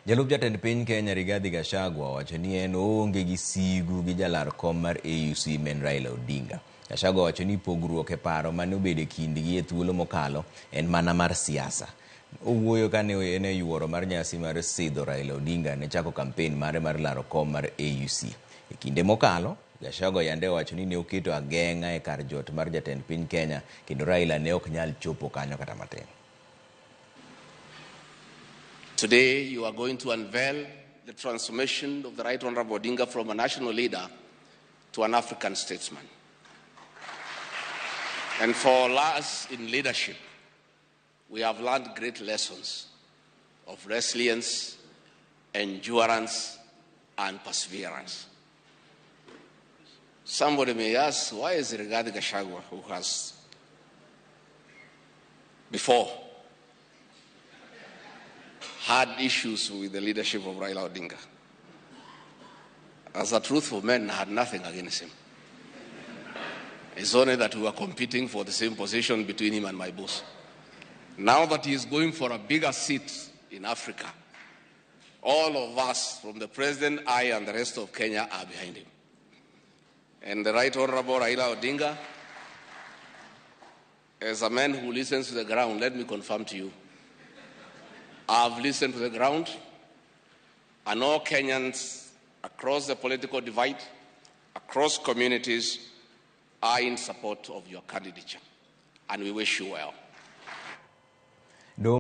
Jalup jatend piny Kenya Rigathi Gachagua wacho ni en oonge gi sigu gi jalar kom mar AUC men Raila Odinga. Gachagua wacho ni pogruok e paro mane obedo kindgi e thuolo mokalo en mana mar siasa. Owuoyo kane en e yuoro mar nyasi mar sidho Raila Odinga ne chako kampen mare mar laro kom mar AUC. E kinde mokalo, Gachagua yande wacho ni ne oketo ageng'a e kar jot mar jatend piny Kenya kendo Raila ne ok nyal chopo kanyo kata matin. Today, you are going to unveil the transformation of the Right Honorable Odinga from a national leader to an African statesman. And for us in leadership, we have learned great lessons of resilience, endurance, and perseverance. Somebody may ask, why is it Rigathi Gachagua, who has before had issues with the leadership of Raila Odinga? As a truthful man, I had nothing against him. It's only that we were competing for the same position between him and my boss. Now that he is going for a bigger seat in Africa, all of us, from the president, I, and the rest of Kenya, are behind him. And the Right Honorable Raila Odinga, as a man who listens to the ground, let me confirm to you, I've listened to the ground, and all Kenyans across the political divide, across communities, are in support of your candidature, and we wish you well.